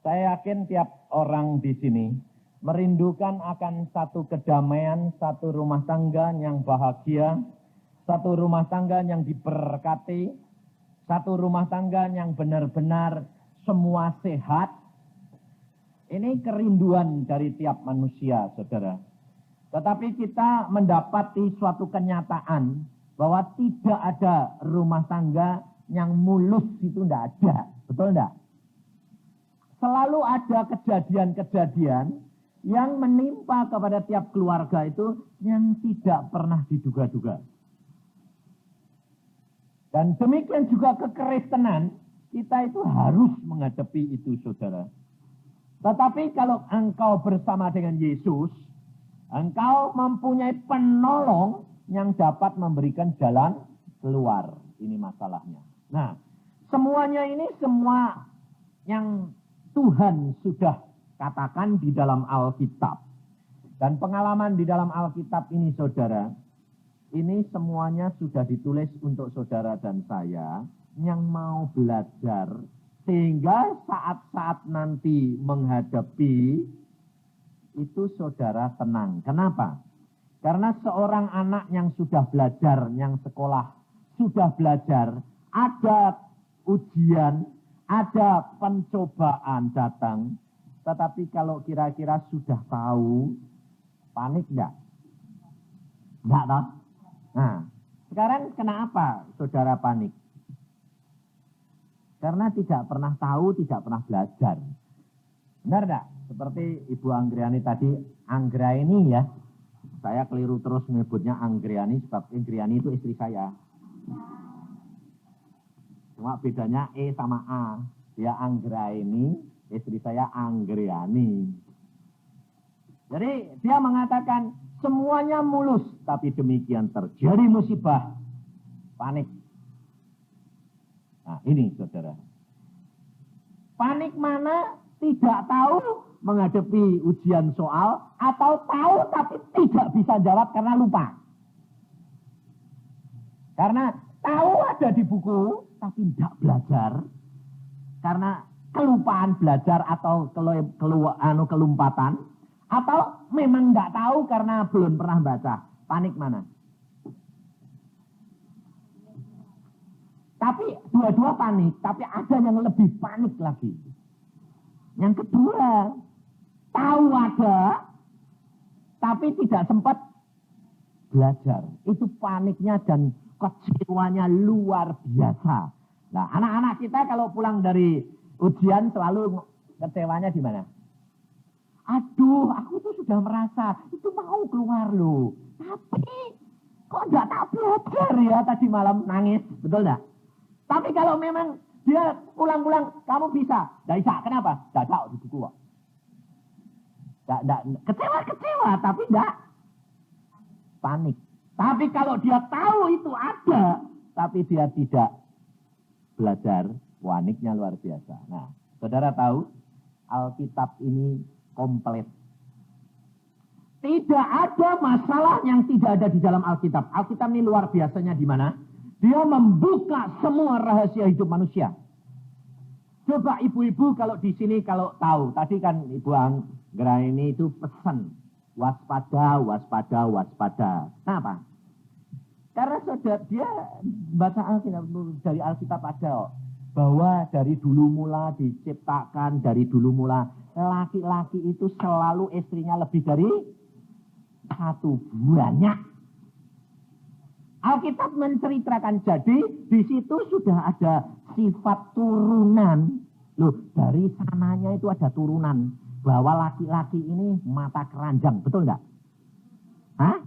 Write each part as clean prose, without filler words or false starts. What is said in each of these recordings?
Saya yakin tiap orang di sini merindukan akan satu kedamaian, satu rumah tangga yang bahagia, satu rumah tangga yang diberkati, satu rumah tangga yang benar-benar semua sehat. Ini kerinduan dari tiap manusia, saudara. Tetapi kita mendapati suatu kenyataan bahwa tidak ada rumah tangga yang mulus, itu tidak ada. Betul tidak? Selalu ada kejadian-kejadian yang menimpa kepada tiap keluarga itu yang tidak pernah diduga-duga. Dan demikian juga kekristenan, kita itu harus menghadapi itu, saudara. Tetapi kalau engkau bersama dengan Yesus, engkau mempunyai penolong yang dapat memberikan jalan keluar. Ini masalahnya. Nah, semuanya ini semua yang Tuhan sudah katakan di dalam Alkitab. Dan pengalaman di dalam Alkitab ini, saudara, ini semuanya sudah ditulis untuk saudara dan saya yang mau belajar. Sehingga saat-saat nanti menghadapi itu saudara tenang. Kenapa? Karena seorang anak yang sudah belajar, yang sekolah sudah belajar, ada ujian, ada pencobaan datang, tetapi kalau kira-kira sudah tahu, panik enggak? Enggak toh? Nah, sekarang kenapa saudara panik? Karena tidak pernah tahu, tidak pernah belajar. Benar enggak? Seperti Ibu Anggriani tadi, Anggraini ya. Saya keliru terus menyebutnya Anggriani, sebab Anggriani itu istri saya. Cuma bedanya E sama A. Dia Anggraini, istri saya Anggriani. Jadi dia mengatakan semuanya mulus, tapi demikian terjadi musibah, panik. Nah ini saudara. Panik mana? Tidak tahu menghadapi ujian soal, atau tahu tapi tidak bisa jawab karena lupa. Karena tahu ada di buku, tapi tidak belajar. Karena kelupaan belajar atau kelumpatan. Atau memang tidak tahu karena belum pernah baca. Panik mana? Tapi dua-dua panik, tapi ada yang lebih panik lagi. Yang kedua, tahu ada, tapi tidak sempat belajar. Itu paniknya dan kecewanya luar biasa. Nah, anak-anak kita kalau pulang dari ujian selalu kecewanya di mana? Aduh, aku tuh sudah merasa itu mau keluar loh. Tapi kok enggak tak belajar ya tadi malam, nangis, betul enggak? Tapi kalau memang dia pulang-pulang, kamu bisa. Tidak bisa, kenapa? Tidak tahu di buku kok. Kecewa, tapi tidak panik. Tapi kalau dia tahu itu ada, tapi dia tidak belajar, paniknya luar biasa. Nah, saudara tahu, Alkitab ini komplit. Tidak ada masalah yang tidak ada di dalam Alkitab. Alkitab ini luar biasanya di mana? Dia membuka semua rahasia hidup manusia. Coba ibu-ibu kalau di sini kalau tahu. Tadi kan Ibu Anggraini itu pesan. Waspada, waspada, waspada. Kenapa? Karena saudara dia baca Alkitab, dari Alkitab ada bahwa dari dulu mula diciptakan, dari dulu mula laki-laki itu selalu istrinya lebih dari satu, banyak. Alkitab menceritakan, jadi di situ sudah ada sifat turunan. Loh, dari sananya itu ada turunan. Bahwa laki-laki ini mata keranjang, betul enggak? Hah?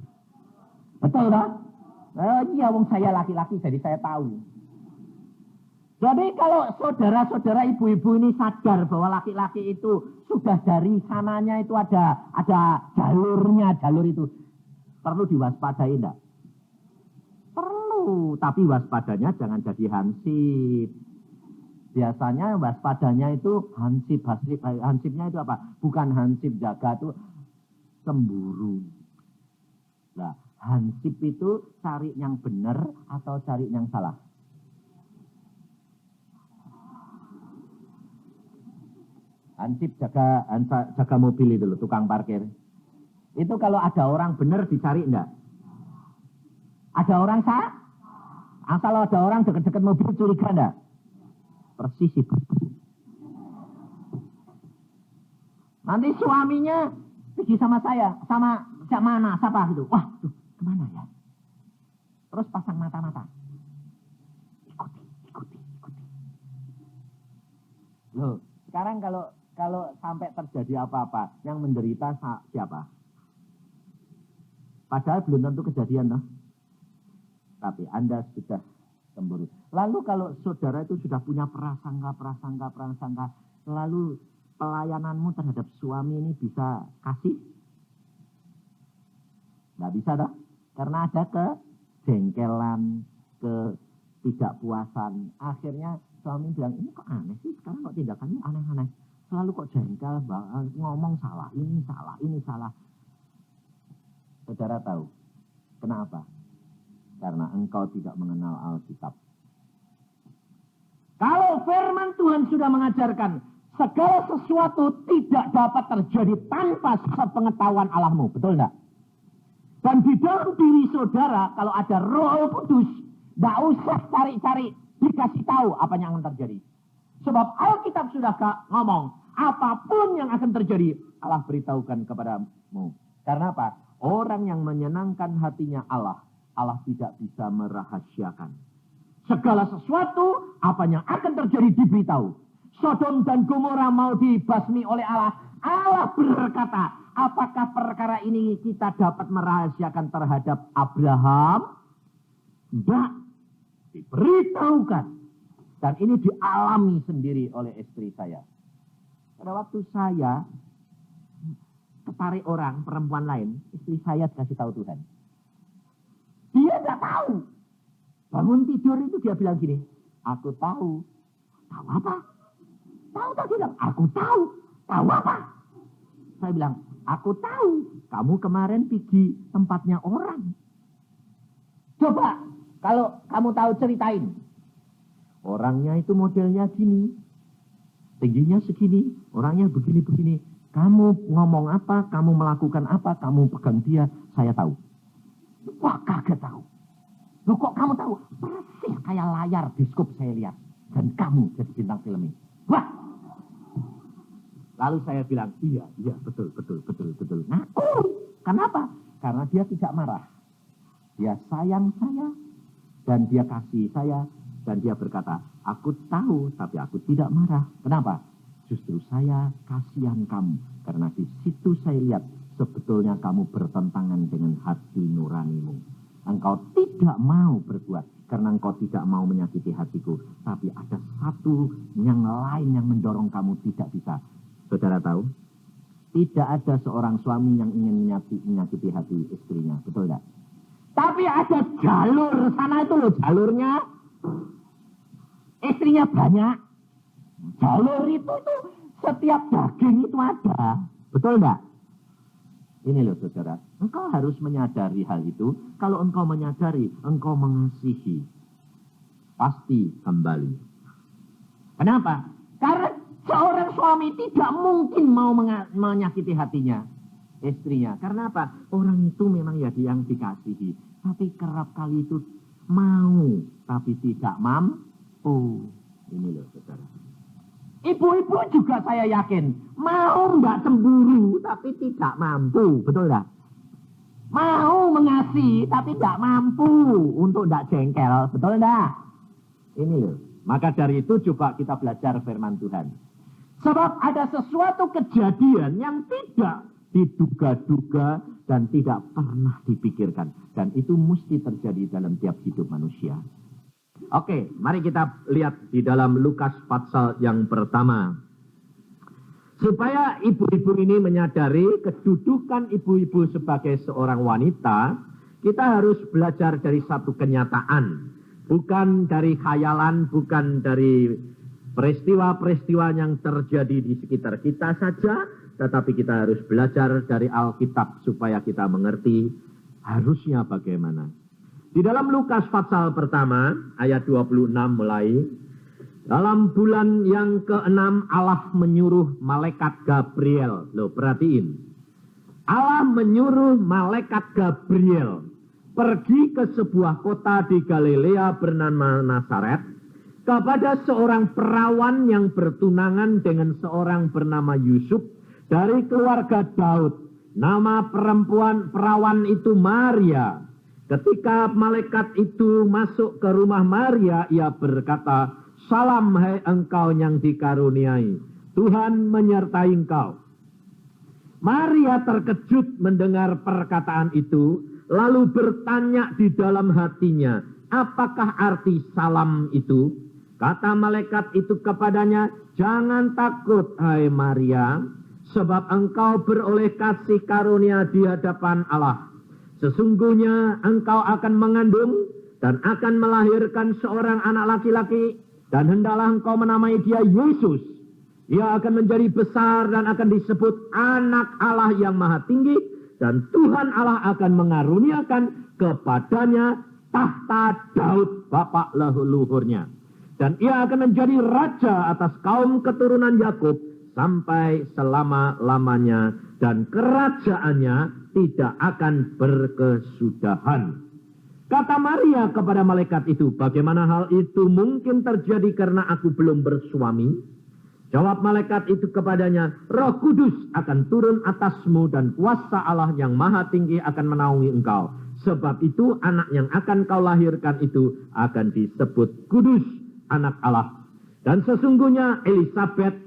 Betul enggak? Iya, wong saya laki-laki, jadi saya tahu. Jadi kalau saudara-saudara ibu-ibu ini sadar bahwa laki-laki itu sudah dari sananya itu ada jalurnya, jalur itu. Perlu diwaspadai enggak? Perlu, tapi waspadanya jangan jadi hansip. Biasanya waspadanya itu hansipnya itu apa? Bukan hansip jaga, itu cemburu. Nah, hansip itu cari yang benar atau cari yang salah? Hansip jaga mobil itu loh, tukang parkir. Itu kalau ada orang benar dicari enggak? Ada orang salah? Asal ada orang deket-deket mobil curiga enggak? Persis itu. Nanti suaminya pergi sama saya, sama mana, siapa gitu. Wah, tuh, kemana ya? Terus pasang mata-mata. Ikuti. Loh, sekarang kalau sampai terjadi apa-apa, yang menderita siapa? Padahal belum tentu kejadian, toh. Tapi Anda sudah cemburu. Lalu kalau saudara itu sudah punya prasangka, lalu pelayananmu terhadap suami ini bisa kasih? Nggak bisa, toh. Karena ada kejengkelan, ketidakpuasan. Akhirnya suami bilang, ini kok aneh sih, sekarang kok tindakannya aneh-aneh. Selalu kok jengkel, ngomong salah, ini salah. Saudara tahu, kenapa? Karena engkau tidak mengenal Alkitab. Kalau firman Tuhan sudah mengajarkan, segala sesuatu tidak dapat terjadi tanpa sepengetahuan Allahmu, betul enggak? Dan di dalam diri saudara, kalau ada Roh Kudus, tidak usah cari-cari, dikasih tahu apa yang akan terjadi. Sebab Alkitab sudah ngomong, apapun yang akan terjadi, Allah beritahukan kepadamu. Karena apa? Orang yang menyenangkan hatinya Allah tidak bisa merahasiakan. Segala sesuatu, apa yang akan terjadi diberitahu. Sodom dan Gomora mau dibasmi oleh Allah. Allah berkata, apakah perkara ini kita dapat merahasiakan terhadap Abraham? Tidak. Diberitahukan. Dan ini dialami sendiri oleh istri saya. Pada waktu saya ketarik orang, perempuan lain, istri saya dikasih tahu Tuhan. Dia tidak tahu. Bangun tidur itu dia bilang gini, aku tahu. Tahu apa? Tahu tak bilang, aku tahu. Tahu apa? Saya bilang, aku tahu. Kamu kemarin pergi tempatnya orang. Coba, kalau kamu tahu ceritain. Orangnya itu modelnya gini. Tingginya segini. Orangnya begini-begini. Kamu ngomong apa, kamu melakukan apa, kamu pegang dia, saya tahu. Wah, kaget tahu. Loh kok kamu tahu? Persis kayak layar biskop saya lihat. Dan kamu jadi bintang film ini. Wah! Lalu saya bilang, iya, betul. Ngaku. Kenapa? Karena dia tidak marah. Dia sayang saya, dan dia kasih saya, dan dia berkata, aku tahu, tapi aku tidak marah. Kenapa? Justru saya kasihan kamu. Karena di situ saya lihat sebetulnya kamu bertentangan dengan hati nuranimu. Engkau tidak mau berbuat karena engkau tidak mau menyakiti hatiku. Tapi ada satu yang lain yang mendorong kamu tidak bisa. Saudara tahu? Tidak ada seorang suami yang ingin menyakiti hati istrinya. Betul tidak? Tapi ada jalur sana itu loh, jalurnya. Istrinya banyak. Jalur itu tuh setiap daging itu ada. Betul enggak? Ini loh saudara. Engkau harus menyadari hal itu. Kalau engkau menyadari, engkau mengasihi. Pasti kembali. Kenapa? Karena seorang suami tidak mungkin mau menyakiti hatinya. Istrinya. Karena apa? Orang itu memang ya yang dikasihi. Tapi kerap kali itu mau. Tapi tidak mampu. Ini loh saudara. Ibu-ibu juga saya yakin mau nggak cemburu tapi tidak mampu, betul nggak? Mau mengasihi tapi tidak mampu untuk nggak jengkel, betul nggak? Ini loh. Maka dari itu coba kita belajar firman Tuhan. Sebab ada sesuatu kejadian yang tidak diduga-duga dan tidak pernah dipikirkan, dan itu mesti terjadi dalam tiap hidup manusia. Oke, mari kita lihat di dalam Lukas pasal yang pertama. Supaya ibu-ibu ini menyadari kedudukan ibu-ibu sebagai seorang wanita, kita harus belajar dari satu kenyataan. Bukan dari khayalan, bukan dari peristiwa-peristiwa yang terjadi di sekitar kita saja, tetapi kita harus belajar dari Alkitab supaya kita mengerti harusnya bagaimana. Di dalam Lukas pasal pertama, ayat 26 mulai, Dalam bulan yang ke-6 Allah menyuruh malaikat Gabriel. Loh, perhatiin. Allah menyuruh malaikat Gabriel pergi ke sebuah kota di Galilea bernama Nazaret kepada seorang perawan yang bertunangan dengan seorang bernama Yusuf dari keluarga Daud. Nama perawan itu Maria. Ketika malaikat itu masuk ke rumah Maria, ia berkata, "Salam hai engkau yang dikaruniai, Tuhan menyertai engkau." Maria terkejut mendengar perkataan itu, lalu bertanya di dalam hatinya, apakah arti salam itu? Kata malaikat itu kepadanya, "Jangan takut hai Maria, sebab engkau beroleh kasih karunia di hadapan Allah. Sesungguhnya engkau akan mengandung dan akan melahirkan seorang anak laki-laki, dan hendaklah engkau menamai dia Yesus. Ia akan menjadi besar dan akan disebut Anak Allah yang Maha Tinggi, dan Tuhan Allah akan mengaruniakan kepadanya tahta Daud bapa leluhurnya. Dan ia akan menjadi raja atas kaum keturunan Yakub sampai selama-lamanya, dan kerajaannya tidak akan berkesudahan." Kata Maria kepada malaikat itu, "Bagaimana hal itu mungkin terjadi karena aku belum bersuami?" Jawab malaikat itu kepadanya, "Roh Kudus akan turun atasmu dan kuasa Allah yang Maha Tinggi akan menaungi engkau. Sebab itu anak yang akan kau lahirkan itu akan disebut Kudus, Anak Allah. Dan sesungguhnya Elisabet,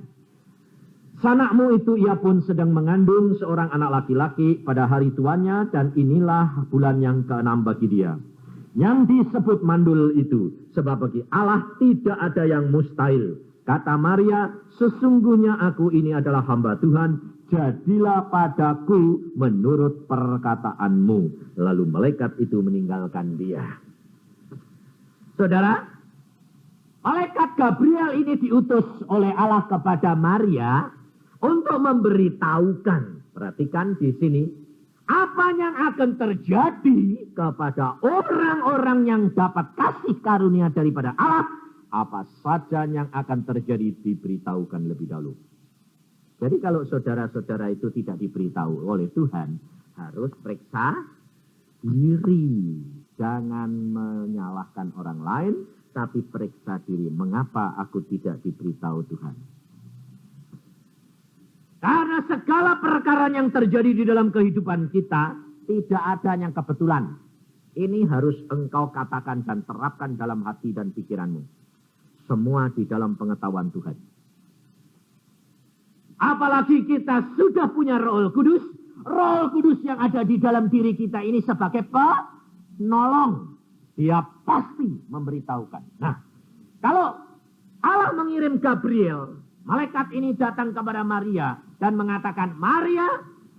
sanakmu itu, ia pun sedang mengandung seorang anak laki-laki pada hari tuanya, dan inilah bulan yang ke-6 bagi dia. Yang disebut mandul itu, sebab bagi Allah tidak ada yang mustahil." Kata Maria, "Sesungguhnya aku ini adalah hamba Tuhan, jadilah padaku menurut perkataanmu." Lalu malaikat itu meninggalkan dia. Saudara, malaikat Gabriel ini diutus oleh Allah kepada Maria untuk memberitahukan, perhatikan di sini, apa yang akan terjadi kepada orang-orang yang dapat kasih karunia daripada Allah. Apa saja yang akan terjadi diberitahukan lebih dahulu. Jadi kalau saudara-saudara itu tidak diberitahu oleh Tuhan, harus periksa diri. Jangan menyalahkan orang lain, tapi periksa diri. Mengapa aku tidak diberitahu Tuhan? Karena segala perkara yang terjadi di dalam kehidupan kita, tidak ada yang kebetulan. Ini harus engkau katakan dan terapkan dalam hati dan pikiranmu. Semua di dalam pengetahuan Tuhan. Apalagi kita sudah punya Roh Kudus. Roh Kudus yang ada di dalam diri kita ini sebagai penolong. Dia pasti memberitahukan. Nah, kalau Allah mengirim Gabriel, malaikat ini datang kepada Maria dan mengatakan, "Maria,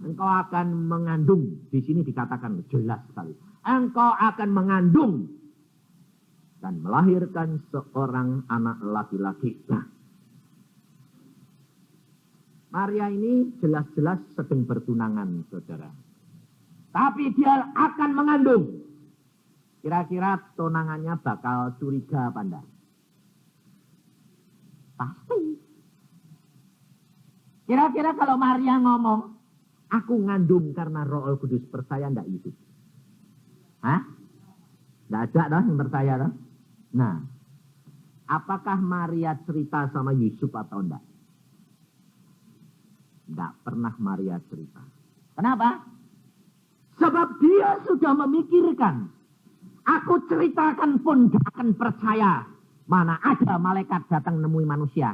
engkau akan mengandung." Di sini dikatakan jelas sekali. Engkau akan mengandung dan melahirkan seorang anak laki-laki. Nah, Maria ini jelas-jelas sedang bertunangan, saudara. Tapi dia akan mengandung. Kira-kira tunangannya bakal curiga apa enggak? Pasti. Kira-kira kalau Maria ngomong, "Aku ngandung karena Roh Kudus," percaya enggak itu? Hah? Enggak ada dong yang percaya dong? Nah, apakah Maria cerita sama Yusuf atau enggak? Enggak pernah Maria cerita. Kenapa? Sebab dia sudah memikirkan. Aku ceritakan pun gak akan percaya. Mana ada malaikat datang nemui manusia.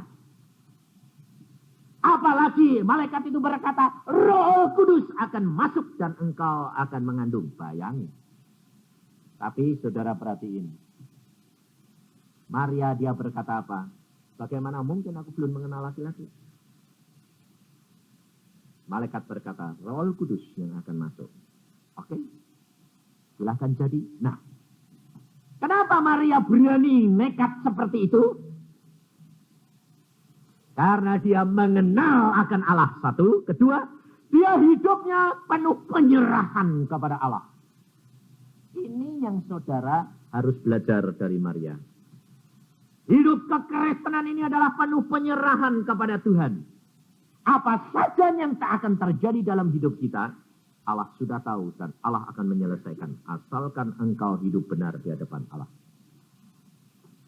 Apalagi malaikat itu berkata, "Roh Kudus akan masuk dan engkau akan mengandung." Bayangin. Tapi saudara perhatiin. Maria dia berkata apa? "Bagaimana mungkin aku belum mengenal laki-laki?" Malaikat berkata, "Roh Kudus yang akan masuk." Oke, silahkan jadi. Nah, kenapa Maria berani nekat seperti itu? Karena dia mengenal akan Allah, satu. Kedua, dia hidupnya penuh penyerahan kepada Allah. Ini yang saudara harus belajar dari Maria. Hidup kekristenan ini adalah penuh penyerahan kepada Tuhan. Apa saja yang tak akan terjadi dalam hidup kita, Allah sudah tahu dan Allah akan menyelesaikan. Asalkan engkau hidup benar di hadapan Allah.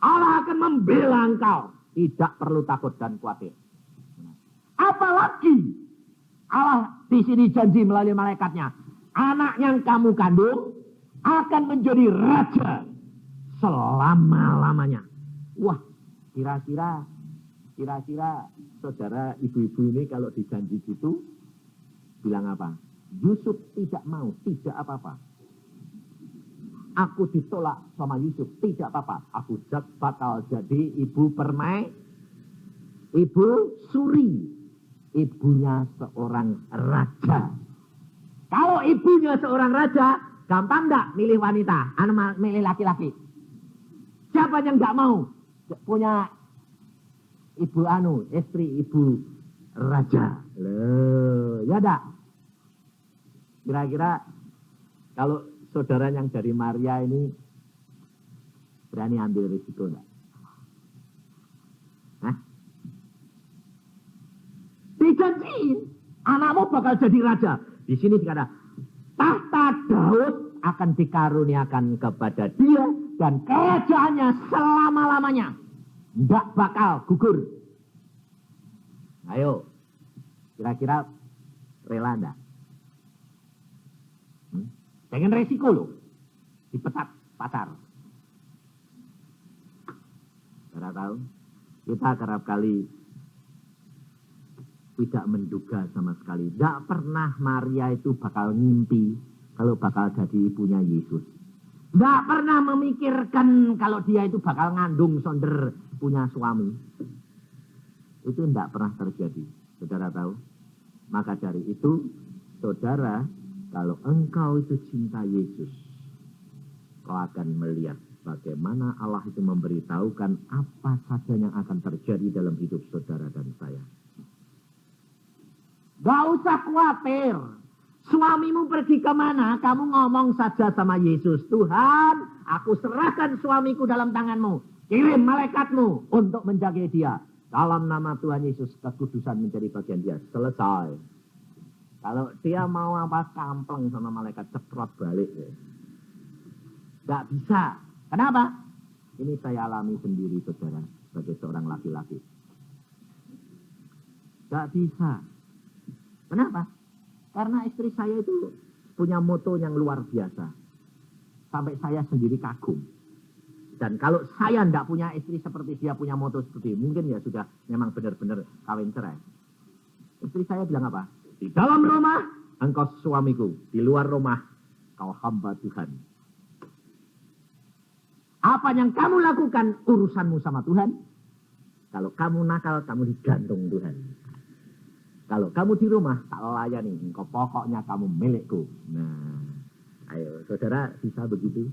Allah akan membela engkau. Tidak perlu takut dan khawatir. Apalagi Allah di sini janji melalui malaikatnya. Anak yang kamu kandung akan menjadi raja selama-lamanya. Wah, kira-kira saudara ibu-ibu ini kalau dijanji gitu bilang apa? Yusuf tidak mau, tidak apa-apa. Aku ditolak sama Yusuf, tidak apa-apa. Aku bakal jadi ibu permai, ibu suri, ibunya seorang raja. Kalau ibunya seorang raja, gampang enggak milih wanita, milih laki-laki? Siapa yang enggak mau punya ibu istri ibu raja? Loh, ya enggak? Kira-kira kalau saudara yang dari Maria ini berani ambil risiko enggak? Hah? Dijanjiin, anakmu bakal jadi raja. Di sini dikata, tahta Daud akan dikaruniakan kepada dia dan kerajaannya selama-lamanya. Tidak bakal gugur. Ayo, kira-kira rela enggak? Dengan resiko loh, dipecat pacar. Saudara tahu, kita kerap kali tidak menduga sama sekali. Tidak pernah Maria itu bakal ngimpi kalau bakal jadi ibunya Yesus. Tidak pernah memikirkan kalau dia itu bakal ngandung sonder punya suami. Itu tidak pernah terjadi. Saudara tahu? Maka dari itu, saudara, kalau engkau itu cinta Yesus, kau akan melihat bagaimana Allah itu memberitahukan apa saja yang akan terjadi dalam hidup saudara dan saya. Gak usah khawatir. Suamimu pergi kemana, kamu ngomong saja sama Yesus. Tuhan, aku serahkan suamiku dalam tanganmu. Kirim malaikatmu untuk menjaga dia. Dalam nama Tuhan Yesus, kekudusan menjadi bagian dia. Selesai. Kalau dia mau apa, kampleng sama malaikat, ceprot balik. Gak bisa. Kenapa? Ini saya alami sendiri, saudara, sebagai seorang laki-laki. Gak bisa. Kenapa? Karena istri saya itu punya moto yang luar biasa. Sampai saya sendiri kagum. Dan kalau saya tidak punya istri seperti dia punya moto seperti ini, mungkin ya sudah memang benar-benar kawin cerai. Istri saya bilang apa? Di dalam rumah, engkau suamiku. Di luar rumah, kau hamba Tuhan. Apa yang kamu lakukan, urusanmu sama Tuhan. Kalau kamu nakal, kamu digantung Tuhan. Kalau kamu di rumah, tak layani. Engkau pokoknya kamu milikku. Nah, ayo saudara bisa begitu.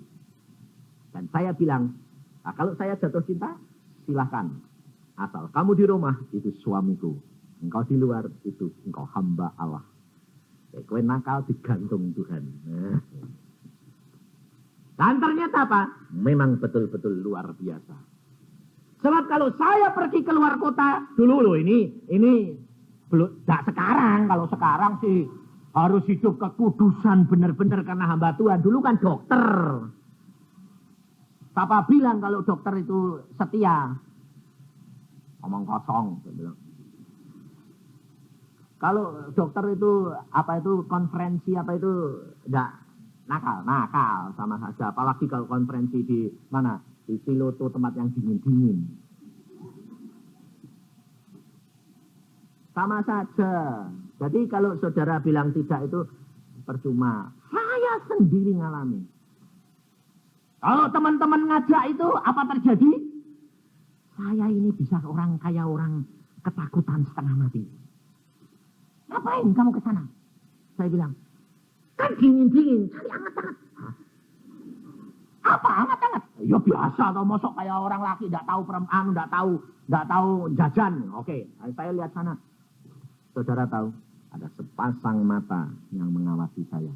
Dan saya bilang, nah, kalau saya jatuh cinta, silahkan. Asal kamu di rumah, itu suamiku. Engkau di luar, itu engkau hamba Allah. Kau nakal digantung Tuhan. Nah. Dan ternyata apa? Memang betul-betul luar biasa. Sebab kalau saya pergi ke luar kota, dulu loh ini belum, tidak sekarang. Kalau sekarang sih harus hidup kekudusan benar-benar karena hamba Tuhan. Dulu kan dokter. Papa bilang kalau dokter itu setia. Omong kosong. Kalau dokter itu konferensi itu enggak nakal sama saja. Apalagi kalau konferensi di mana? Di Piloto, tempat yang dingin-dingin. Sama saja. Jadi kalau saudara bilang tidak itu percuma. Saya sendiri ngalami. Kalau teman-teman ngajak itu apa terjadi? Saya ini bisa kayak orang ketakutan setengah mati. Ngapain kamu ke sana? Saya bilang, kan dingin-dingin, cari hangat-hangat. Apa hangat-hangat? Ya biasa atau mosok kayak orang laki enggak tahu enggak tahu jajan. Oke, saya lihat sana. Saudara tahu, ada sepasang mata yang mengawasi saya.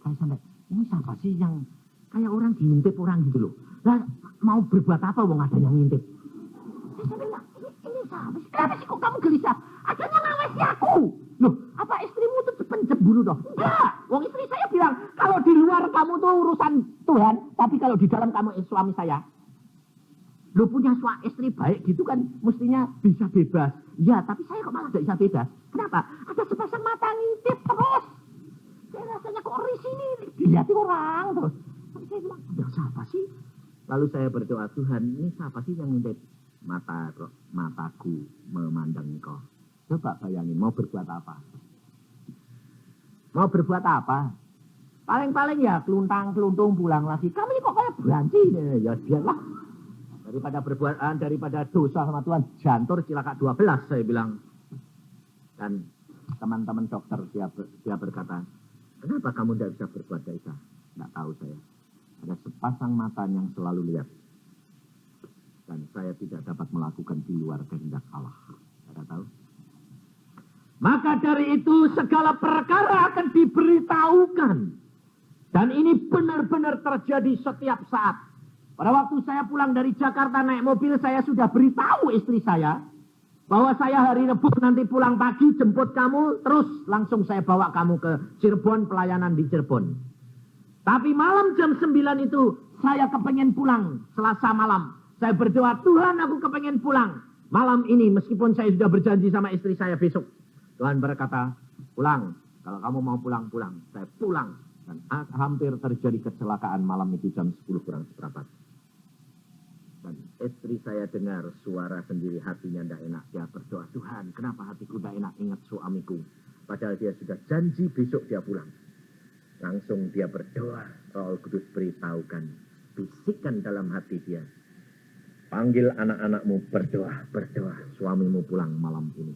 Saya sampai, ini siapa sih yang kayak orang diintip orang gitu loh. Nah, mau berbuat apa wong ada yang ngintip? Saya bilang, ini siapa sih? Kenapa sih kok kamu gelisah? Akhirnya ngawasi aku. Loh, apa istrimu tuh pencemburu toh? Enggak. Wong istri saya bilang, kalau di luar kamu tuh urusan Tuhan, tapi kalau di dalam kamu suami saya. Lu punya istri baik gitu kan, mestinya bisa bebas. Ya, tapi saya kok malah gak bisa bebas. Kenapa? Ada sepasang mata ngintip terus. Saya rasanya kok risih nih, dilihatin orang terus. Tapi saya bilang, ya siapa sih? Lalu saya berdoa, Tuhan, ini siapa sih yang ngintip mataku memandang Engkau? Coba bayangin, mau berbuat apa? Mau berbuat apa? Paling-paling ya keluntang-keluntung pulang lagi. Kami kok kayak beranci. Ya biarlah. Daripada dosa sama Tuhan, jantur cilaka 12, saya bilang. Dan teman-teman dokter dia berkata, kenapa kamu tidak bisa berbuat dosa? Tidak tahu saya. Ada sepasang mata yang selalu lihat. Dan saya tidak dapat melakukan di luar kehendak Allah. Tidak tahu. Maka dari itu segala perkara akan diberitahukan. Dan ini benar-benar terjadi setiap saat. Pada waktu saya pulang dari Jakarta naik mobil, saya sudah beritahu istri saya bahwa saya hari Rabu nanti pulang pagi jemput kamu, terus langsung saya bawa kamu ke Cirebon, pelayanan di Cirebon. Tapi malam jam 9 itu saya kepengen pulang, Selasa malam. Saya berdoa, Tuhan aku kepengen pulang malam ini meskipun saya sudah berjanji sama istri saya besok. Tuhan berkata, pulang. Kalau kamu mau pulang, pulang. Saya pulang. Dan hampir terjadi kecelakaan malam itu jam 10 kurang seperempat. Dan istri saya dengar suara sendiri, hatinya tidak enak. Dia berdoa, Tuhan kenapa hatiku tidak enak ingat suamiku. Padahal dia sudah janji besok dia pulang. Langsung dia berdoa, Roh Kudus beritahukan. Bisikkan dalam hati dia. Panggil anak-anakmu berdoa, suamimu pulang malam ini.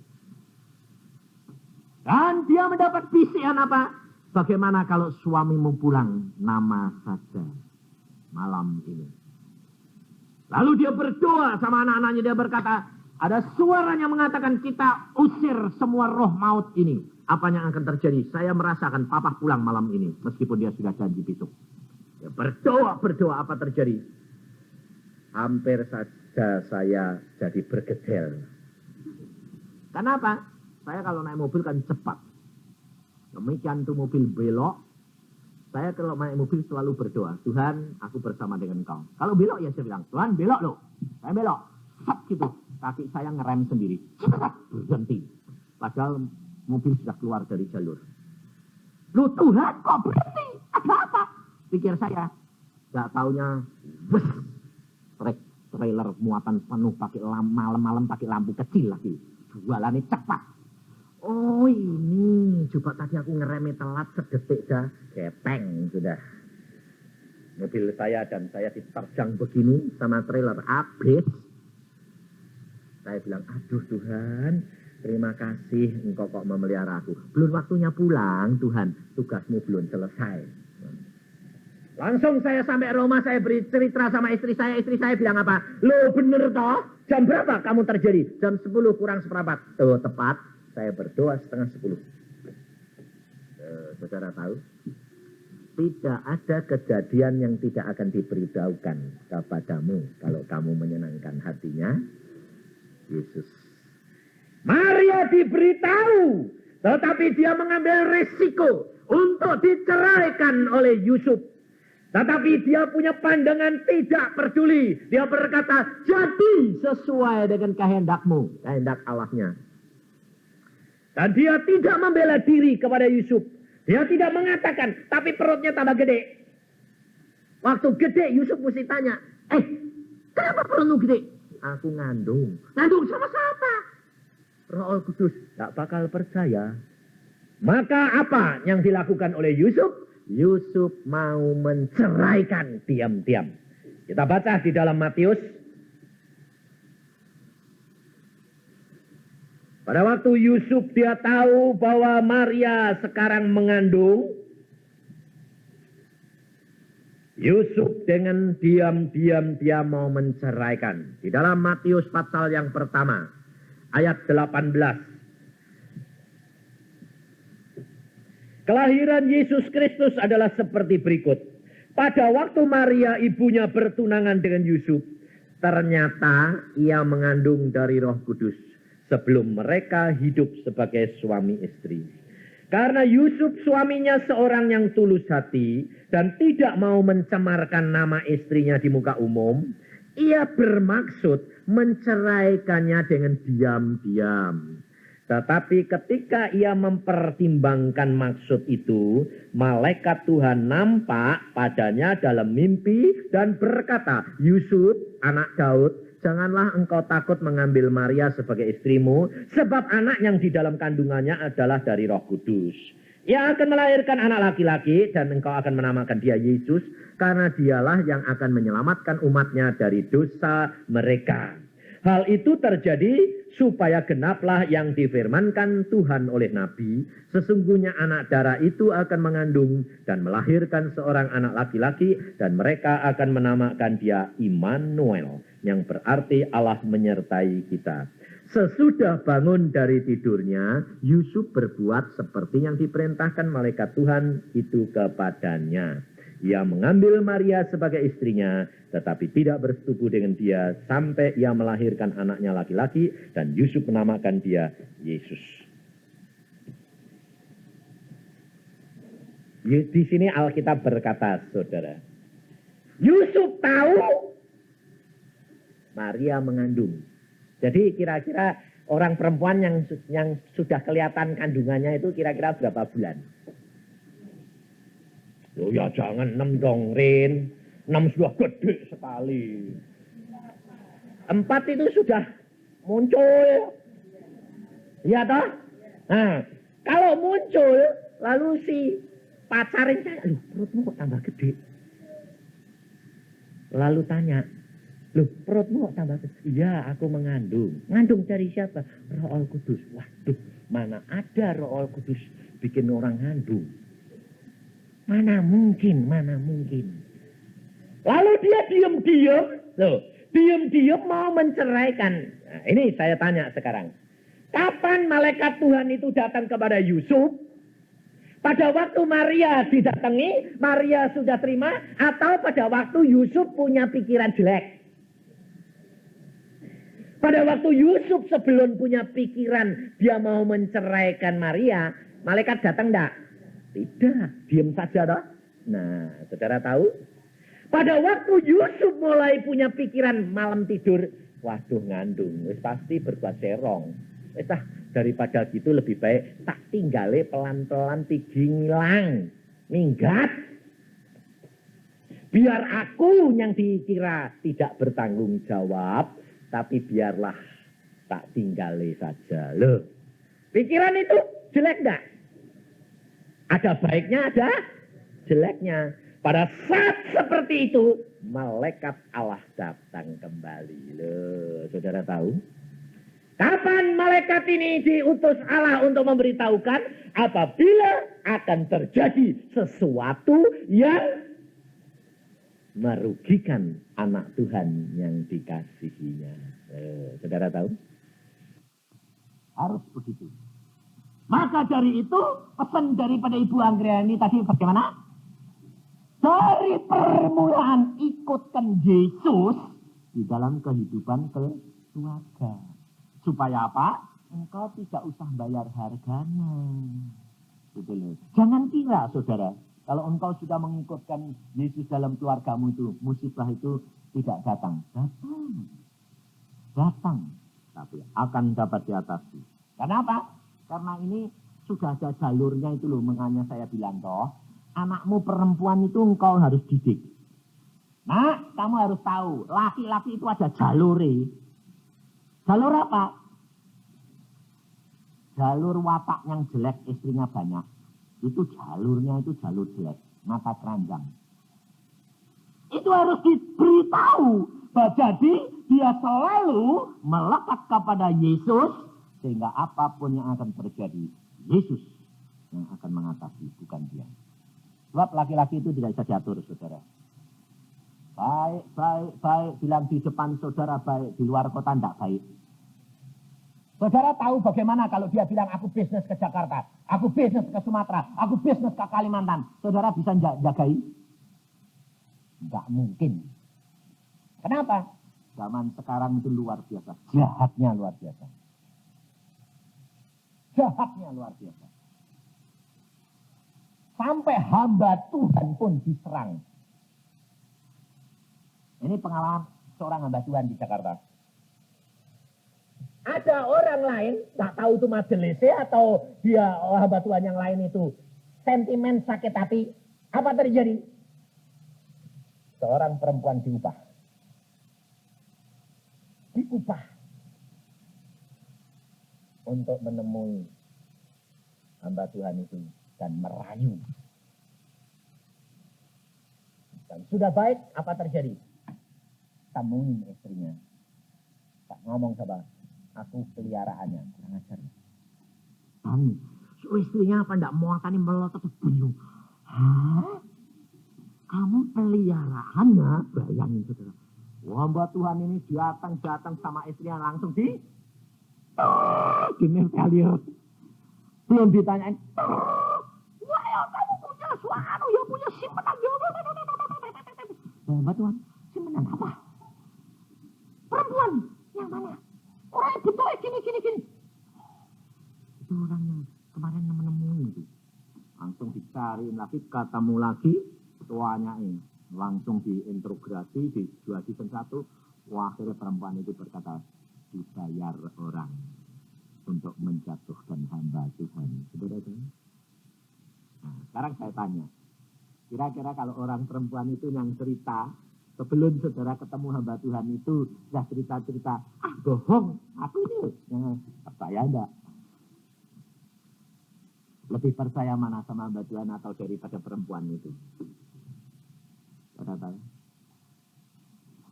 Dan dia mendapat bisikan apa? Bagaimana kalau suamimu pulang nama saja malam ini. Lalu dia berdoa sama anak-anaknya, dia berkata, ada suaranya mengatakan kita usir semua roh maut ini. Apa yang akan terjadi? Saya merasakan papa pulang malam ini, meskipun dia sudah janji besok. Dia berdoa, apa terjadi? Hampir saja saya jadi bergedel. Kenapa? Saya kalau naik mobil kan cepat. Demikian tuh mobil belok. Saya kalau naik mobil selalu berdoa. Tuhan, aku bersama dengan Engkau. Kalau belok ya saya bilang, Tuhan belok loh. Saya belok. Sat gitu. Kaki saya ngerem sendiri. Cepat berhenti. Padahal mobil sudah keluar dari jalur. Loh Tuhan kok berhenti? Ada apa? Pikir saya. Gak taunya. Bus. Trailer muatan penuh pakai malam-malam pakai lampu kecil lagi. Jualannya cepat. Oh ini, coba tadi aku ngeremnya telat sedetik dah, kepeng sudah. Mobil saya dan saya diterjang begini sama trailer, habis. Saya bilang, aduh Tuhan, terima kasih Engkau kok memelihara aku. Belum waktunya pulang Tuhan, tugasmu belum selesai. Langsung saya sampai rumah, saya beri cerita sama istri saya bilang apa? Lo bener toh? Jam berapa kamu terjadi? Jam 10 kurang seperempat. Tuh tepat. Saya berdoa 9:30. Saudara tahu, tidak ada kejadian yang tidak akan diberitahukan kepadamu kalau kamu menyenangkan hatinya Yesus. Maria diberitahu, tetapi dia mengambil risiko untuk diceraikan oleh Yusuf. Tetapi dia punya pandangan tidak peduli. Dia berkata, jadi sesuai dengan kehendakmu, kehendak Allahnya. Dan dia tidak membela diri kepada Yusuf. Dia tidak mengatakan, tapi perutnya tambah gede. Waktu gede Yusuf mesti tanya, kenapa perutmu gede? Aku ngandung. Ngandung sama siapa? Roh Kudus. Tak bakal percaya. Maka apa yang dilakukan oleh Yusuf? Yusuf mau menceraikan diam-diam. Kita baca di dalam Matius. Pada waktu Yusuf dia tahu bahwa Maria sekarang mengandung, Yusuf dengan diam-diam dia mau menceraikan. Di dalam Matius pasal yang pertama, ayat 18. Kelahiran Yesus Kristus adalah seperti berikut. Pada waktu Maria ibunya bertunangan dengan Yusuf, Ternyata ia mengandung dari Roh Kudus sebelum mereka hidup sebagai suami istri. Karena Yusuf suaminya seorang yang tulus hati dan tidak mau mencemarkan nama istrinya di muka umum, ia bermaksud menceraikannya dengan diam-diam. Tetapi ketika ia mempertimbangkan maksud itu, malaikat Tuhan nampak padanya dalam mimpi dan berkata, Yusuf, anak Daud, janganlah engkau takut mengambil Maria sebagai istrimu, sebab anak yang di dalam kandungannya adalah dari Roh Kudus. Ia akan melahirkan anak laki-laki dan engkau akan menamakan dia Yesus, karena dialah yang akan menyelamatkan umatnya dari dosa mereka. Hal itu terjadi supaya genaplah yang difirmankan Tuhan oleh Nabi. Sesungguhnya anak darah itu akan mengandung dan melahirkan seorang anak laki-laki. Dan mereka akan menamakan dia Immanuel, yang berarti Allah menyertai kita. Sesudah bangun dari tidurnya, Yusuf berbuat seperti yang diperintahkan malaikat Tuhan itu kepadanya. Ia mengambil Maria sebagai istrinya, tetapi tidak bersetubuh dengan dia sampai ia melahirkan anaknya laki-laki, dan Yusuf menamakan dia Yesus. Di sini Alkitab berkata, saudara, Yusuf tahu Maria mengandung. Jadi kira-kira orang perempuan yang sudah kelihatan kandungannya itu kira-kira berapa bulan? Oh ya jangan 6 dong, Rin. 6 sudah gede sekali. 4 itu sudah muncul. Iya toh? Nah, kalau muncul, lalu si pacarin tanya, loh perutmu kok tambah gede? Lalu tanya, loh perutmu kok tambah gede? Iya aku mengandung. Ngandung dari siapa? Roh Kudus. Waduh, mana ada Roh Kudus bikin orang ngandung? Mana mungkin. Lalu dia diam-diam mau menceraikan. Nah, ini saya tanya sekarang. Kapan malaikat Tuhan itu datang kepada Yusuf? Pada waktu Maria didatangi, Maria sudah terima, atau pada waktu Yusuf punya pikiran jelek? Pada waktu Yusuf sebelum punya pikiran dia mau menceraikan Maria, malaikat datang enggak? Tidak, diam saja toh. Nah, saudara tahu? Pada waktu Yusuf mulai punya pikiran malam tidur, waduh ngandung, wis pasti berbuat serong. Daripada gitu lebih baik tak tinggale pelan-pelan tigi ngilang, minggat. Biar aku yang dikira tidak bertanggung jawab, tapi biarlah tak tinggale saja. Loh, pikiran itu jelek enggak? Ada baiknya, ada jeleknya. Pada saat seperti itu, malaikat Allah datang kembali. Loh, saudara tahu? Kapan malaikat ini diutus Allah untuk memberitahukan? Apabila akan terjadi sesuatu yang merugikan anak Tuhan yang dikasihinya. Saudara tahu? Harus begitu. Maka dari itu pesan daripada Ibu Anggriani tadi bagaimana? Dari permulaan ikutkan Yesus di dalam kehidupan keluarga. Supaya apa? Engkau tidak usah bayar harganya. Betul. Jangan kira saudara, kalau engkau sudah mengikutkan Yesus dalam keluargamu itu, musibah itu tidak datang. Datang. Tapi akan dapat diatasi. Kenapa? Karena ini sudah ada jalurnya itu loh, makanya saya bilang toh, anakmu perempuan itu engkau harus didik. Nah, kamu harus tahu, laki-laki itu ada jalure. Jalur apa? Jalur watak yang jelek, istrinya banyak. Itu jalurnya itu jalur jelek, mata keranjang. Itu harus diberitahu. Jadi dia selalu melekat kepada Yesus, sehingga apapun yang akan terjadi, Yesus yang akan mengatasi, bukan dia. Sebab laki-laki itu tidak bisa diatur, saudara. Baik, bilang di depan saudara baik, di luar kota tidak baik. Saudara tahu bagaimana kalau dia bilang, aku bisnis ke Jakarta, aku bisnis ke Sumatera, aku bisnis ke Kalimantan. Saudara bisa jagai? Tidak mungkin. Kenapa? Zaman sekarang itu luar biasa. Jahatnya luar biasa. Jahatnya luar biasa. Sampai hamba Tuhan pun diserang. Ini pengalaman seorang hamba Tuhan di Jakarta. Ada orang lain, tak tahu itu majelisnya atau dia hamba Tuhan yang lain itu sentimen sakit hati. Apa terjadi? Seorang perempuan diupah. Untuk menemui hamba Tuhan itu dan merayu. Dan sudah baik, apa terjadi? Temuin istrinya. Tak ngomong sama, aku peliharaannya, kurang ajar. So istrinya apa enggak muatannya melotot bingung. Hah? Kamu peliharaannya? Bayangin saudara. Hamba Tuhan ini datang sama istrinya langsung gini kali ya. Belum ditanyain. Wah, ya, kamu punya suara, ya punya simpenan. Hamba Tuhan, simpenan apa? Perempuan yang mana? Orang yang betul gini. Itu orang yang kemarin menemui itu. Langsung dicariin lagi, ketemu lagi, tuanya ini. Langsung diintegrasi, dijual season 1. Wah, akhirnya perempuan itu berkata, dibayar orang untuk menjatuhkan hamba Tuhan. Saudara itu. Nah, sekarang saya tanya, kira-kira kalau orang perempuan itu yang cerita, sebelum saudara ketemu hamba Tuhan itu, sudah cerita-cerita, bohong, aku ini yang percaya enggak? Lebih percaya mana sama hamba Tuhan atau daripada perempuan itu? Saudara,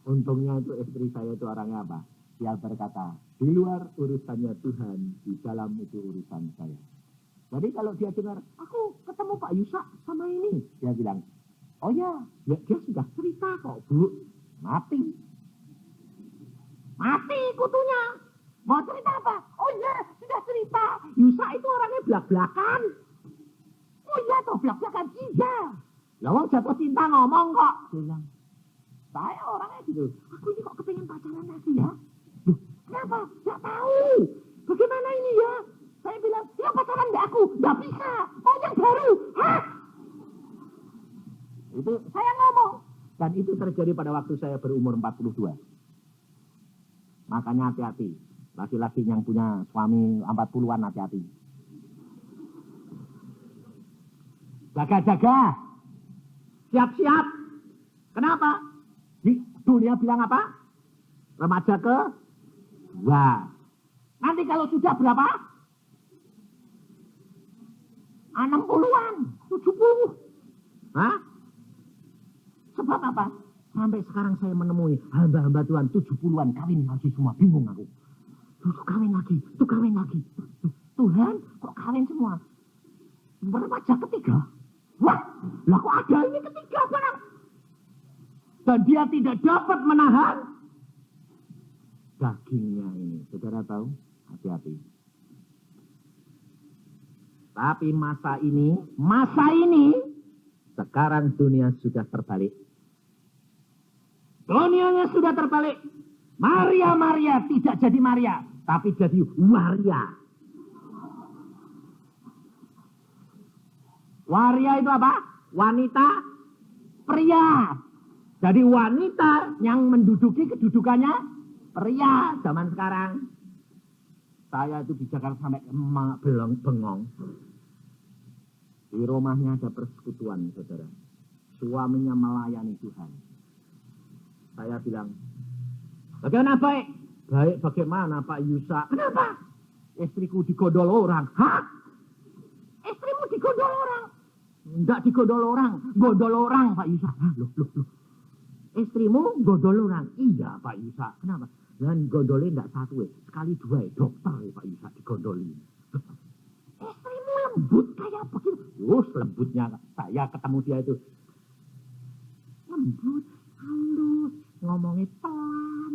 untungnya itu istri saya itu orangnya apa? Dia berkata, di luar urusannya Tuhan, di dalam itu urusan saya. Jadi kalau dia dengar, aku ketemu Pak Yusak sama ini. Dia bilang, oh ya, dia sudah cerita kok Bu. Mati kutunya. Mau cerita apa? Oh ya, sudah cerita. Yusak itu orangnya belak-belakan. Oh iya toh, belak-belakan. Iya. Lawang jatuh cinta ngomong kok. Dia bilang, saya orangnya gitu. Aku ini kok kepengen pacaran lagi ya. Duh, kenapa? Gak tahu. Bagaimana ini ya? Saya bilang, ya pacaran gak aku. Gak bisa. Mau yang baru. Hah? Itu saya ngomong. Dan itu terjadi pada waktu saya berumur 42. Makanya hati-hati. Laki-laki yang punya suami 40-an hati-hati. Jaga-jaga. Siap-siap. Kenapa? Di dunia bilang apa? Remaja ke? Wah. Nanti kalau sudah berapa? 60-an. 70. Hah? Sebab apa? Sampai sekarang saya menemui hamba-hamba Tuhan 70-an kawin lagi semua. Bingung aku. Tuh kawin lagi. Tuhan kok kawin semua? Remaja ketiga. Wah, lah kok ada ini ketiga barang? Dan dia tidak dapat menahan dagingnya ini. Saudara tahu? Hati-hati. Tapi masa ini, sekarang dunia sudah terbalik. Dunianya sudah terbalik. Maria tidak jadi Maria, tapi jadi waria. Waria itu apa? Wanita, pria. Jadi wanita yang menduduki kedudukannya pria zaman sekarang. Saya itu di Jakarta sampai bengong. Di rumahnya ada persekutuan, saudara. Suaminya melayani Tuhan. Saya bilang, bagaimana baik? Baik bagaimana Pak Yusak? Kenapa? Istriku digodol orang. Hah? Istrimu digodol orang? Enggak digodol orang, godol orang Pak Yusak. Loh. Istrimu godol orang? Iya Pak Yusak. Kenapa? Dan godolnya enggak satu sekali dua dokter Pak Yusak digodoli. Istrimu lembut kayak begitu. Lembutnya saya ketemu dia itu. Lembut, halus, ngomongnya pelan.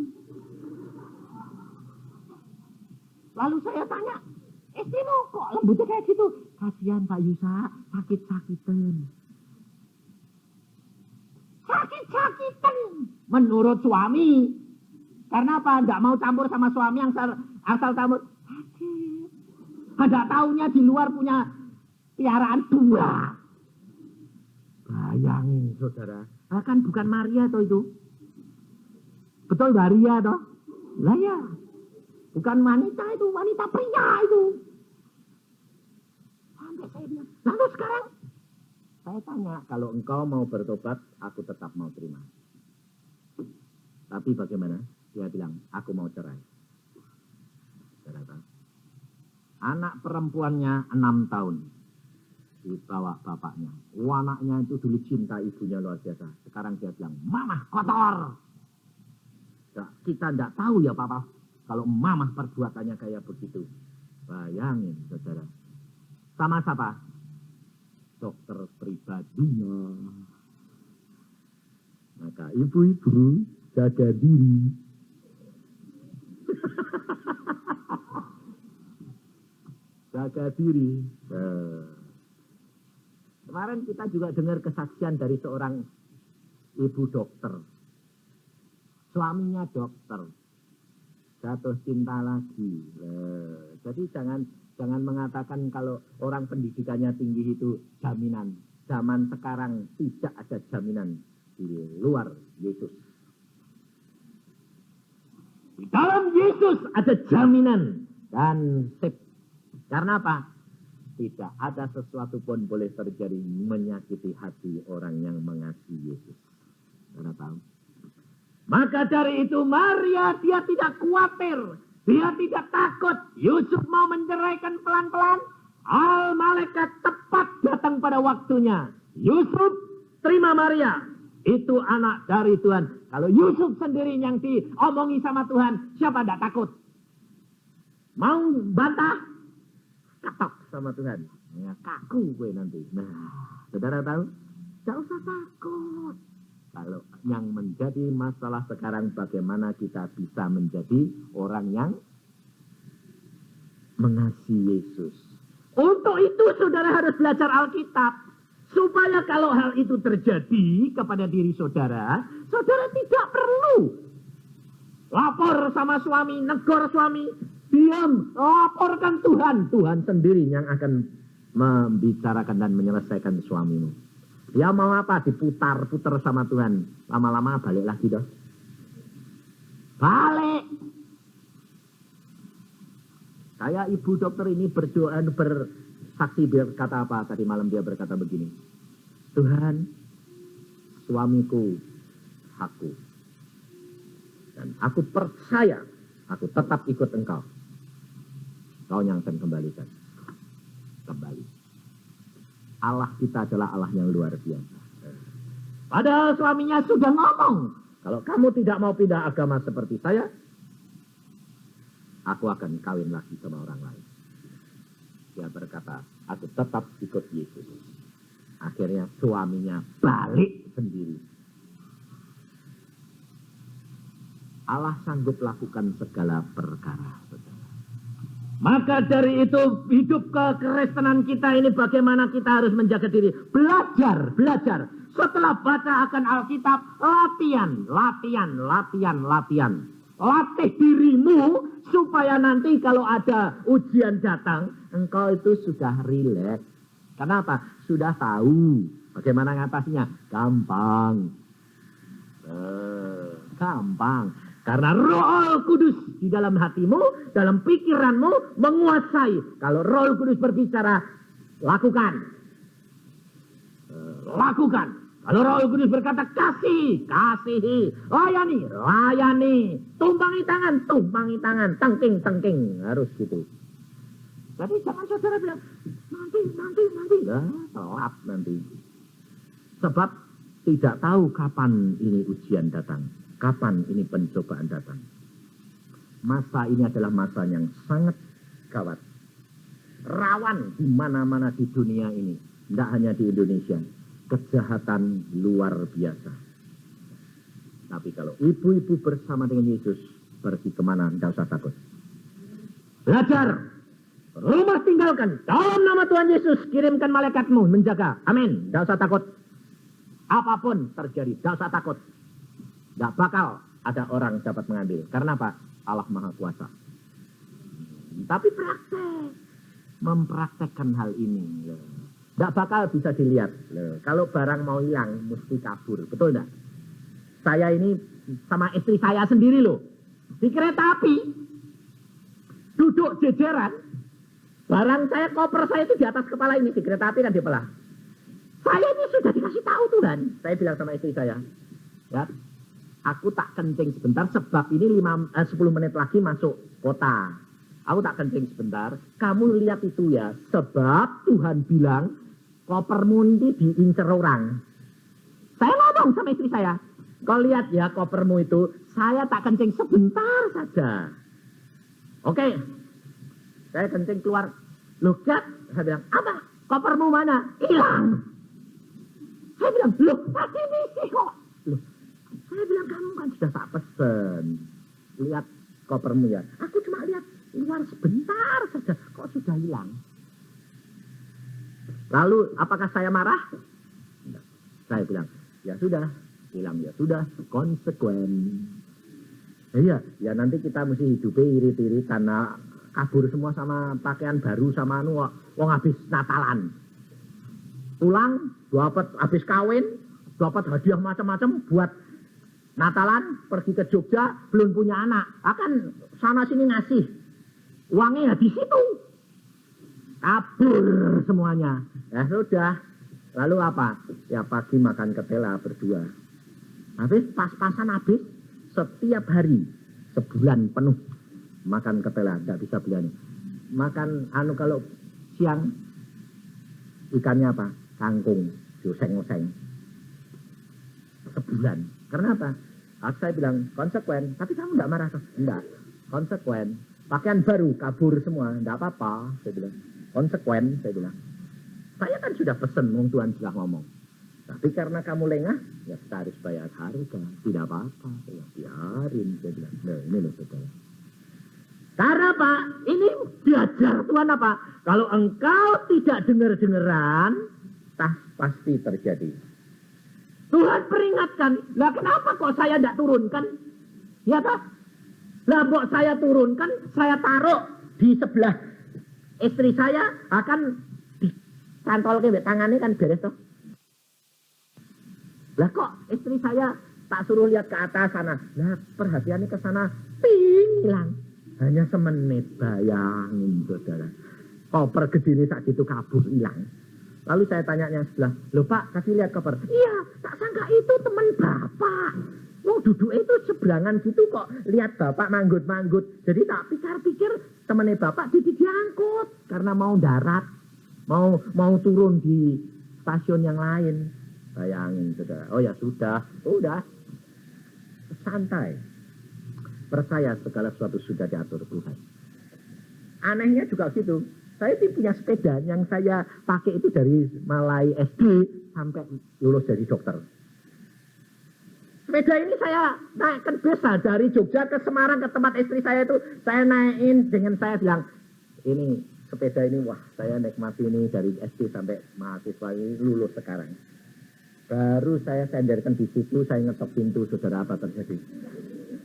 Lalu saya tanya, istrimu kok lembutnya kayak gitu? Kasihan Pak Yusak, sakit-sakitan. Sakit-sakitan menurut suami. Karena apa? Nggak mau campur sama suami yang asal campur. Ada taunya di luar punya piaraan 2. Bayangin saudara. Kan bukan Maria toh itu. Betul Maria toh? Lah ya. Bukan wanita itu, wanita pria itu. Sampai saya bilang, lalu sekarang saya tanya, kalau engkau mau bertobat, aku tetap mau terima. Tapi bagaimana? Dia bilang, aku mau cerai. Saudara, anak perempuannya 6 tahun. Dibawa bapaknya. Anaknya itu dulu cinta ibunya luar biasa. Sekarang dia bilang, mama kotor. Nah, kita tidak tahu ya papa. Kalau mama perbuatannya kayak begitu. Bayangin saudara. Sama siapa? Dokter pribadinya. Maka ibu-ibu jaga diri. Jaga diri. Kemarin kita juga dengar kesaksian dari seorang ibu dokter. Suaminya dokter. Jatuh cinta lagi. Jadi jangan mengatakan kalau orang pendidikannya tinggi itu jaminan. Zaman sekarang tidak ada jaminan di luar Yesus. Di dalam Yesus ada jaminan dan sip. Karena apa? Tidak ada sesuatu pun boleh terjadi menyakiti hati orang yang mengasihi Yesus. Karena tahu? Maka dari itu Maria dia tidak khawatir. Dia tidak takut. Yusuf mau menceraikan pelan-pelan. Malaikat tepat datang pada waktunya. Yusuf terima Maria. Itu anak dari Tuhan. Kalau Yusuf sendiri yang diomongi sama Tuhan. Siapa tidak takut? Mau bantah? Ketok sama Tuhan. Ya, kaku gue nanti. Nah, saudara tahu? Tidak usah takut. Kalau yang menjadi masalah sekarang bagaimana kita bisa menjadi orang yang mengasihi Yesus. Untuk itu saudara harus belajar Alkitab. Supaya kalau hal itu terjadi kepada diri saudara, saudara tidak perlu lapor sama suami, negor suami, diam, laporkan Tuhan. Tuhan sendiri yang akan membicarakan dan menyelesaikan suamimu. Dia mau apa? Diputar-putar sama Tuhan. Lama-lama balik lagi dong. Balik. Saya ibu dokter ini berdoa, bersaksi berkata apa? Tadi malam dia berkata begini. Tuhan, suamiku, aku. Dan aku percaya, aku tetap ikut engkau. Kau yang akan kembalikan. Kembali. Allah kita adalah Allah yang luar biasa. Padahal suaminya sudah ngomong. Kalau kamu tidak mau pindah agama seperti saya, aku akan kawin lagi sama orang lain. Dia berkata, aku tetap ikut Yesus. Akhirnya suaminya balik sendiri. Allah sanggup lakukan segala perkara. Maka dari itu hidup kekristenan kita ini bagaimana kita harus menjaga diri. Belajar. Setelah baca akan Alkitab, latihan. Latih dirimu supaya nanti kalau ada ujian datang, engkau itu sudah rileks. Kenapa? Sudah tahu bagaimana ngatasinya. Gampang. Karena Roh Kudus di dalam hatimu, dalam pikiranmu menguasai. Kalau Roh Kudus berbicara, lakukan. Kalau Roh Kudus berkata kasihi. Layani. Tumpangi tangan. Tengking. Harus gitu. Jadi jangan saudara bilang, nanti. Telat nanti. Sebab tidak tahu kapan ini ujian datang. Kapan ini pencobaan datang? Masa ini adalah masa yang sangat gawat. Rawan di mana-mana di dunia ini. Tidak hanya di Indonesia. Kejahatan luar biasa. Tapi kalau ibu-ibu bersama dengan Yesus, pergi kemana, tidak usah takut. Belajar. Rumah tinggalkan. Dalam nama Tuhan Yesus, kirimkan malaikatmu menjaga. Amin. Tidak usah takut. Apapun terjadi, tidak usah takut. Tidak bakal ada orang dapat mengambil. Karena apa? Allah Maha Kuasa. Tapi praktek. Mempraktekkan hal ini. Tidak bakal bisa dilihat. Kalau barang mau hilang, mesti kabur. Betul tidak? Saya ini sama istri saya sendiri loh. Di kereta api. Duduk jejeran. Barang saya, koper saya itu di atas kepala ini. Di kereta api kan dibelah. Saya ini sudah dikasih tahu Tuhan. Saya bilang sama istri saya. Ya, aku tak kencing sebentar sebab ini 10 menit lagi masuk kota. Aku tak kencing sebentar. Kamu lihat itu ya. Sebab Tuhan bilang kopermu ini diincer orang. Saya ngomong sama istri saya. Kau lihat ya kopermu itu. Saya tak kencing sebentar saja. Oke. Saya kencing keluar. Loh, Gat. Saya bilang, apa? Kopermu mana? Hilang. Saya bilang, loh, tadi misi kok. Loh, saya bilang, kamu kan sudah tak pesen. Lihat kopermu ya. Aku cuma lihat luar sebentar saja. Kok sudah hilang? Lalu, apakah saya marah? Tidak. Saya bilang, ya sudah. Hilang ya sudah. Konsekuen. Iya, ya nanti kita mesti hidupnya irit-irit karena kabur semua sama pakaian baru sama wong habis Natalan. Pulang, dapat habis kawin, dapat hadiah macam-macam buat Natalan, pergi ke Jogja, belum punya anak. Akan sana sini ngasih. Uangnya ya di situ. Kabur semuanya. Ya sudah. Lalu apa? Ya pagi makan ketela berdua. Habis pas-pasan habis setiap hari sebulan penuh. Makan ketela, tidak bisa belanja. Makan kalau siang ikannya apa? Kangkung, oseng-oseng. Sebulan. Karena apa? Saya bilang konsekuen, tapi kamu tidak marah? Tidak, konsekuen. Pakaian baru, kabur semua, tidak apa-apa. Saya bilang konsekuen, saya bilang. Saya kan sudah pesen, Tuhan sudah ngomong. Tapi karena kamu lengah, ya kita harus bayar harga. Tidak apa-apa, ya biarin. Saya bilang, nah ini loh saudara. Karena apa? Ini diajar Tuhan apa? Kalau engkau tidak dengar-dengeran, pasti terjadi. Tuhan peringatkan. Lah kenapa kok saya tidak turunkan? Ya tak? Lah kok saya turunkan, saya taruh di sebelah istri saya akan dicantol ke tangannya kan beres toh. Lah kok istri saya tak suruh lihat ke atas sana. Lah perhatiannya ke sana, hilang. Hanya semenit, bayangin saudara. Koper gede saat itu kabur, hilang. Lalu saya tanya yang sebelah, loh Pak, kasih lihat koper. Iya, tak sangka itu teman Bapak. Mau duduk itu seberangan gitu kok. Lihat Bapak manggut-manggut. Jadi tak pikir-pikir temannya Bapak diangkut. Karena mau darat. Mau turun di stasiun yang lain. Bayangin saudara. Oh ya sudah. Santai. Percaya segala sesuatu sudah diatur Tuhan. Anehnya juga gitu. Saya sih punya sepeda yang saya pakai itu dari mulai SD sampai lulus jadi dokter. Sepeda ini saya naikkan biasa dari Jogja ke Semarang ke tempat istri saya itu. Saya naikin dengan saya bilang, ini sepeda ini wah saya nikmati ini dari SD sampai mahasiswa ini lulus sekarang. Baru saya senderkan di situ, saya ngetok pintu, saudara apa terjadi?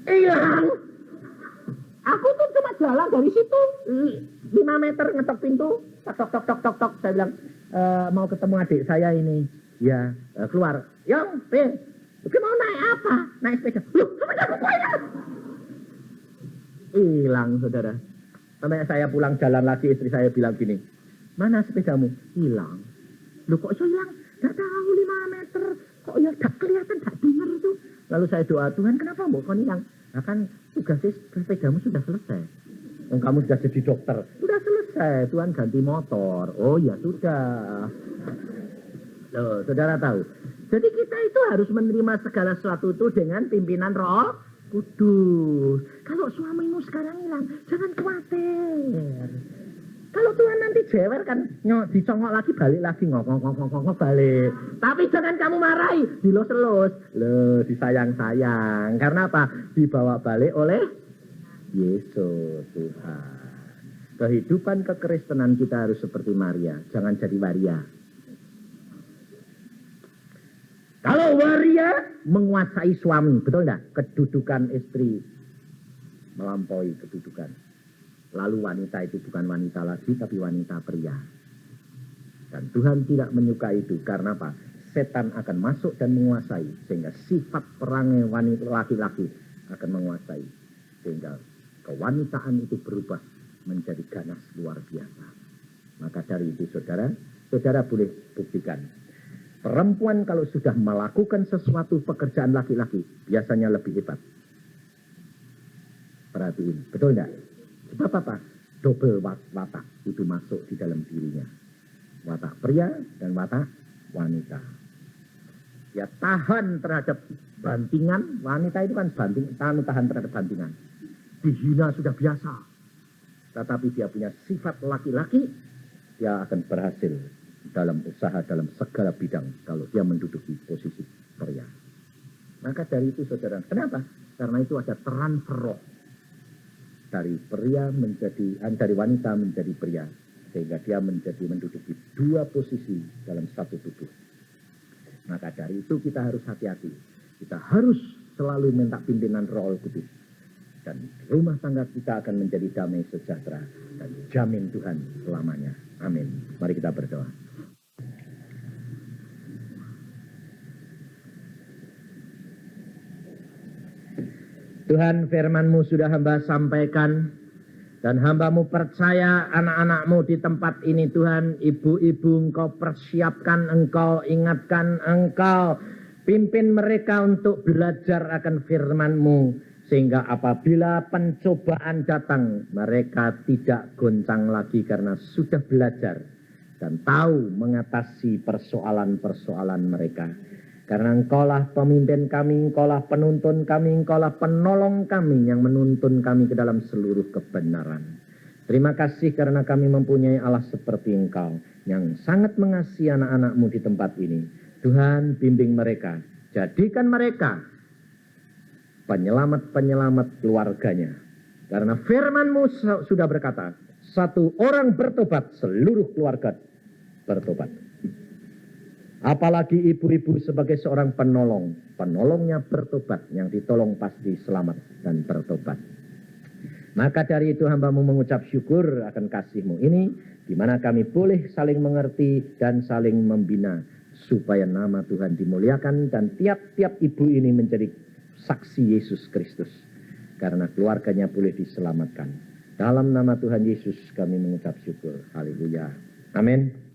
Hilang. Aku tuh cuma jalan dari situ 5 meter ngetok pintu, tok. Saya bilang mau ketemu adik saya ini. Ya keluar. Yang, mau naik apa? Naik sepeda. Loh, sepeda aku hilang. Hilang saudara. Sampai saya pulang jalan lagi istri saya bilang gini, mana sepedamu? Hilang. Loh kok iso hilang? Gak tahu 5 meter. Kok ya gak kelihatan, gak dengar itu. Lalu saya doa, Tuhan kenapa mbok kon hilang? Nah kan tugasnya sepedamu sudah selesai. Kamu sudah jadi dokter. Sudah selesai, Tuhan ganti motor. Oh ya sudah. Loh, saudara tahu. Jadi kita itu harus menerima segala sesuatu itu dengan pimpinan Roh Kudus. Kalau suamimu sekarang hilang, jangan khawatir. Kalau Tuhan nanti jewer kan dicongok lagi balik lagi ngok balik. Tapi jangan kamu marahi, dilus-elus. Loh, disayang-sayang. Karena apa? Dibawa balik oleh Yesus Tuhan. Kehidupan kekristenan kita harus seperti Maria, jangan jadi waria. Kalau waria menguasai suami, betul enggak? Kedudukan istri melampaui kedudukan. Lalu wanita itu bukan wanita lagi, tapi wanita pria. Dan Tuhan tidak menyukai itu. Karena apa? Setan akan masuk dan menguasai. Sehingga sifat perangai wanita laki-laki akan menguasai. Sehingga kewanitaan itu berubah menjadi ganas luar biasa. Maka dari itu saudara boleh buktikan. Perempuan kalau sudah melakukan sesuatu pekerjaan laki-laki, biasanya lebih hebat. Perhatiin, betul enggak? Sebab apa? Double watak itu masuk di dalam dirinya. Watak pria dan watak wanita. Ya tahan terhadap bantingan, wanita itu kan tahan terhadap bantingan. Dihina sudah biasa. Tetapi dia punya sifat laki-laki, dia akan berhasil dalam usaha, dalam segala bidang kalau dia menduduki posisi pria. Maka dari itu saudara, kenapa? Karena itu ada transfer roh dari wanita menjadi pria, sehingga dia menduduki dua posisi dalam satu tubuh. Maka dari itu kita harus hati-hati. Kita harus selalu minta pimpinan Roh Kudus. Dan rumah tangga kita akan menjadi damai sejahtera dan jamin Tuhan selamanya. Amin. Mari kita berdoa. Tuhan, firman-Mu sudah hamba sampaikan. Dan hamba-Mu percaya anak-anak-Mu di tempat ini Tuhan. Ibu-ibu Engkau persiapkan, Engkau ingatkan, Engkau pimpin mereka untuk belajar akan firman-Mu. Sehingga apabila pencobaan datang, mereka tidak goncang lagi karena sudah belajar. Dan tahu mengatasi persoalan-persoalan mereka. Karena Engkaulah pemimpin kami, Engkaulah penuntun kami, Engkaulah penolong kami yang menuntun kami ke dalam seluruh kebenaran. Terima kasih karena kami mempunyai Allah seperti Engkau yang sangat mengasihi anak-anak-Mu di tempat ini. Tuhan bimbing mereka, jadikan mereka penyelamat-penyelamat keluarganya. Karena firman-Mu sudah berkata, satu orang bertobat, seluruh keluarga bertobat. Apalagi ibu-ibu sebagai seorang penolong. Penolongnya bertobat, yang ditolong pasti selamat dan bertobat. Maka dari itu hamba-Mu mengucap syukur akan kasih-Mu ini, di mana kami boleh saling mengerti dan saling membina, supaya nama Tuhan dimuliakan dan tiap-tiap ibu ini menjadi saksi Yesus Kristus. Karena keluarganya boleh diselamatkan. Dalam nama Tuhan Yesus kami mengucap syukur. Haleluya. Amin.